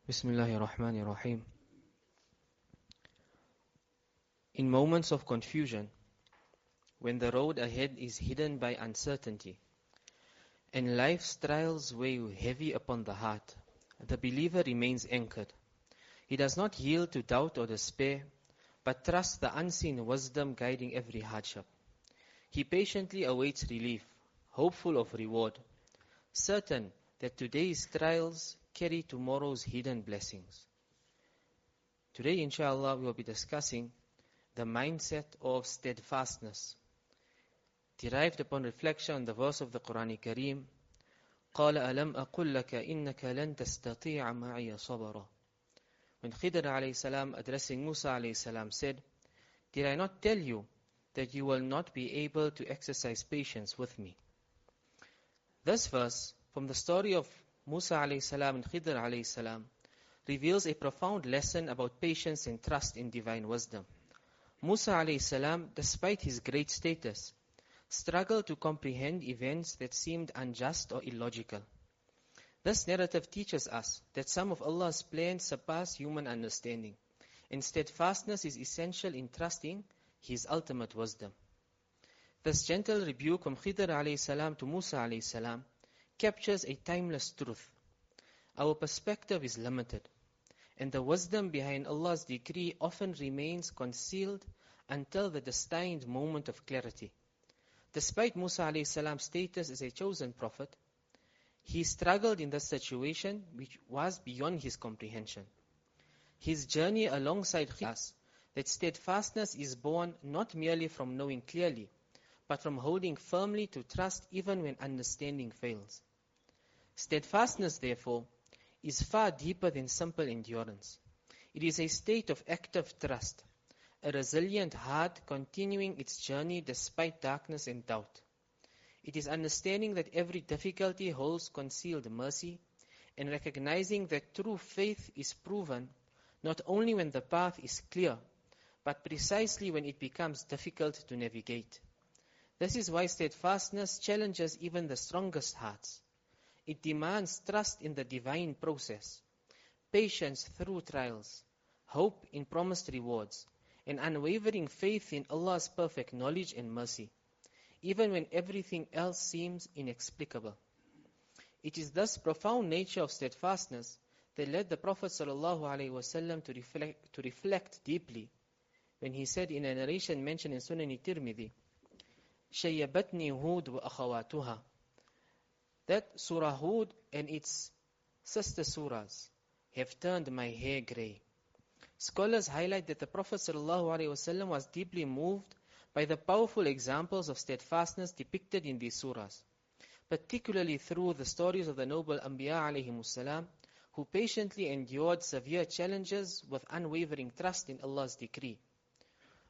Bismillahirrahmanirrahim. In moments of confusion, when the road ahead is hidden by uncertainty, and life's trials weigh heavy upon the heart, the believer remains anchored. He does not yield to doubt or despair, but trusts the unseen wisdom guiding every hardship. He patiently awaits relief, hopeful of reward, certain that today's trials carry tomorrow's hidden blessings. Today, inshallah, we will be discussing the mindset of steadfastness, derived upon reflection on the verse of the Quran Kareem, قَالَ أَلَمْ أَقُلْ لَكَ إِنَّكَ لَن تَسْتَطِيعَ مَعِيَ صَبْرًا. When Khidr alayhi salam addressing Musa alayhi salam said, did I not tell you that you will not be able to exercise patience with me? This verse, from the story of Musa alayhi salam and Khidr alayhi salam, reveals a profound lesson about patience and trust in divine wisdom. Musa alayhi salam, despite his great status, struggled to comprehend events that seemed unjust or illogical. This narrative teaches us that some of Allah's plans surpass human understanding, and steadfastness is essential in trusting His ultimate wisdom. This gentle rebuke from Khidr alayhi salam to Musa alayhi salam captures a timeless truth. Our perspective is limited, and the wisdom behind Allah's decree often remains concealed until the destined moment of clarity. Despite Musa alayhi salam's status as a chosen prophet, he struggled in this situation which was beyond his comprehension. His journey alongside us, that steadfastness is born not merely from knowing clearly, but from holding firmly to trust even when understanding fails. Steadfastness, therefore, is far deeper than simple endurance. It is a state of active trust, a resilient heart continuing its journey despite darkness and doubt. It is understanding that every difficulty holds concealed mercy, and recognizing that true faith is proven not only when the path is clear, but precisely when it becomes difficult to navigate. This is why steadfastness challenges even the strongest hearts. It demands trust in the divine process, patience through trials, hope in promised rewards, and unwavering faith in Allah's perfect knowledge and mercy, even when everything else seems inexplicable. It is this profound nature of steadfastness that led the Prophet ﷺ to reflect deeply when he said in a narration mentioned in Sunan Tirmidhi, شَيَّبَتْنِي هُودْ وَأَخَوَاتُهَا, that Surah Hud and its sister surahs have turned my hair grey. Scholars highlight that the Prophet ﷺ was deeply moved by the powerful examples of steadfastness depicted in these surahs, particularly through the stories of the noble Anbiya alayhimus salam, who patiently endured severe challenges with unwavering trust in Allah's decree.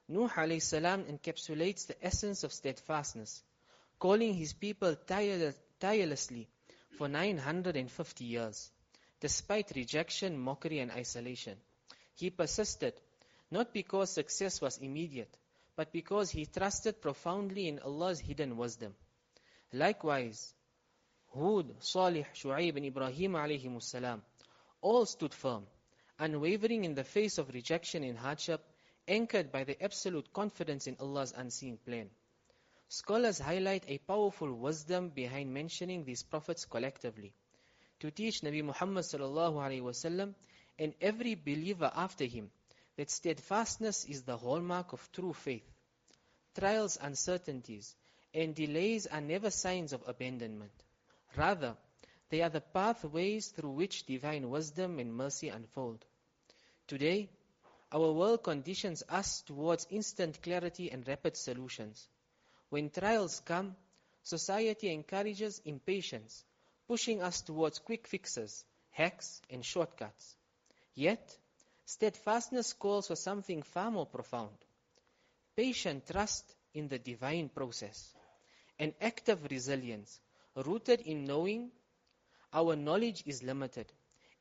Nuh alayhi salam encapsulates the essence of steadfastness, calling his people tirelessly for 950 years. Despite rejection, mockery and isolation, he persisted, not because success was immediate, but because he trusted profoundly in Allah's hidden wisdom. Likewise, Hud, Salih, Shu'aib and Ibrahim alayhimus salam all stood firm, unwavering in the face of rejection and hardship, anchored by the absolute confidence in Allah's unseen plan. Scholars highlight a powerful wisdom behind mentioning these prophets collectively, to teach Nabi Muhammad ﷺ and every believer after him that steadfastness is the hallmark of true faith. Trials, uncertainties, and delays are never signs of abandonment. Rather, they are the pathways through which divine wisdom and mercy unfold. Today, our world conditions us towards instant clarity and rapid solutions. When trials come, society encourages impatience, pushing us towards quick fixes, hacks, and shortcuts. Yet, steadfastness calls for something far more profound. Patient trust in the divine process. An active resilience, rooted in knowing our knowledge is limited,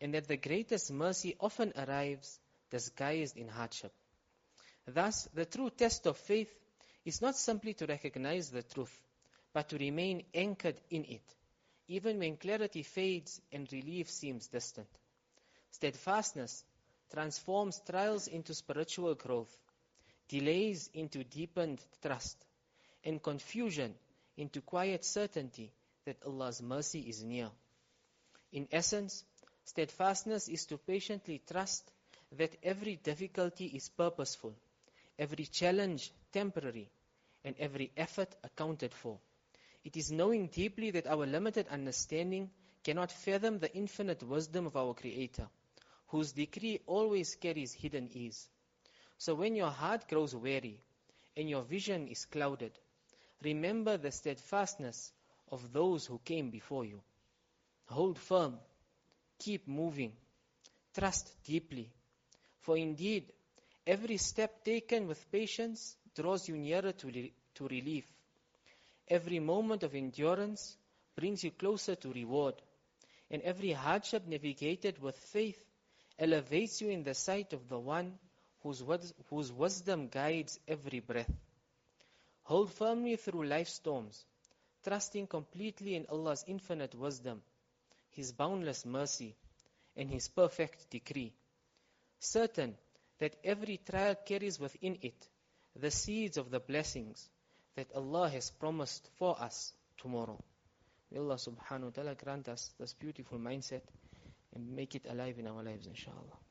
and that the greatest mercy often arrives disguised in hardship. Thus, the true test of faith is not simply to recognize the truth, but to remain anchored in it, even when clarity fades and relief seems distant. Steadfastness transforms trials into spiritual growth, delays into deepened trust, and confusion into quiet certainty that Allah's mercy is near. In essence, steadfastness is to patiently trust that every difficulty is purposeful, every challenge temporary, and every effort accounted for. It is knowing deeply that our limited understanding cannot fathom the infinite wisdom of our Creator, whose decree always carries hidden ease. So when your heart grows weary and your vision is clouded, remember the steadfastness of those who came before you. Hold firm, keep moving, trust deeply, for indeed every step taken with patience draws you nearer to relief. Every moment of endurance brings you closer to reward, and every hardship navigated with faith elevates you in the sight of the one whose wisdom guides every breath. Hold firmly through life's storms, trusting completely in Allah's infinite wisdom, His boundless mercy, and His perfect decree, certain that every trial carries within it the seeds of the blessings that Allah has promised for us tomorrow. May Allah subhanahu wa ta'ala grant us this beautiful mindset and make it alive in our lives, inshallah.